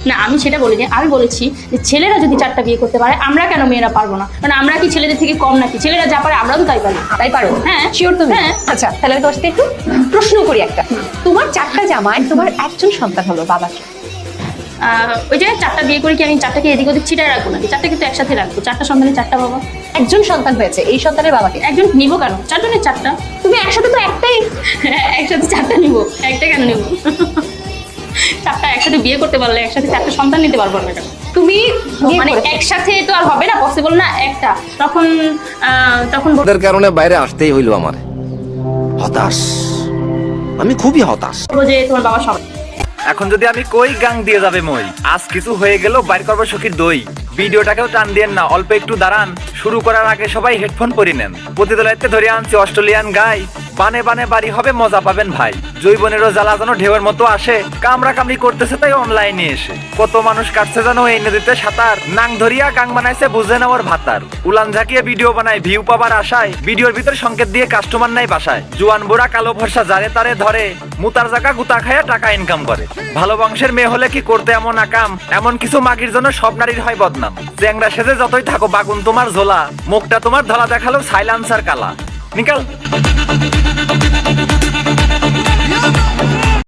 না আমি সেটা বলিনি, আমি বলেছি যে ছেলেরা যদি 4টা বিয়ে করতে পারে আমরা কেন মেয়েরা পারবো না? কারণ আমরা কি ছেলেদের থেকে কম নাকি? ছেলেরা যা পারে আমরাও তো তাই পারি। তাই পারো? হ্যাঁ শিওর তুমি? হ্যাঁ। আচ্ছা তাহলে আমি তোমার সাথে একটু প্রশ্ন করি একটা। তোমার 4টা জামাই, তোমার একজন সন্তান হলো, বাবাকে ওই যে 4টা বিয়ে করে কি আমি 4টাকে এদিক ওদিক ছিটায় রাখবো নাকি? 4টা কিন্তু একসাথে রাখবো। 4টা সন্তানের 4টা বাবা। একজন সন্তান হয়েছে, এই সন্তানের বাবাকে একজন নিবো কেন? 4জনের 4টা। তুমি একসাথে তো একটাই। একসাথে 4টা নিবো, একটা কেন নিবো? 4টা একসাথে বিয়ে করতে পারলে একসাথে 4টা সন্তান নিতে পারবো না কেন? তুমি বিয়ে মানে করেছো। একসাথে তো আর হবে না, পসিবল না একটা। তখন তখন ওদের কারণে বাইরে আসতেই হইলো আমার। হতাশ, আমি খুবই হতাশ। বলবো যে তোমার বাবা সব। এখন যদি আমি কই গাং দিয়ে যাবে মই, আজ কিছু হয়ে গেল বাইর করবো সখীর দই। ভিডিওটাকেও টান দিয়েন না, অল্প একটু দাঁড়ান। শুরু করার আগে সবাই হেডফোন পরে নেন। প্রতিদলাইতে ধরে আনছি অস্ট্রেলিয়ান গাই, বানে বানে বাড়ি হবে, মজা পাবেন ভাই। জৈবনেরও জ্বালা যেন ঢেউয়ের মতো আসে, কামড়া কামড়ি করতেছে তাই অনলাইনে এসে। কত মানুষ কাটছে যেন এই নদীতে সাঁতার, নাং ধরিয়া গাং বানাইছে বুঝে নেওয়ার ভাতার। উলান ঝাঁকিয়ে ভিডিও বানায় ভিউ পাবার আশায়, ভিডিওর ভিতর সংকেত দিয়ে কাস্টমার নাই বাসায়। জুয়ান বুড়া কালো ভরসা যারে তারে ধরে, মুতার জায়গা গুতা খায়া টাকা ইনকাম করে। ভালো বংশের মেয়ে হলে কি করতে এমন আকাম, এমন কিছু মাগির জন্য সব নারীর হয় বদনাম। চ্যাংরা সেজে যতই থাকো বাগুন তোমার ঝোলা, মুখটা তোমার ধলা দেখালো সাইলেন্সার কালা। নিকাল।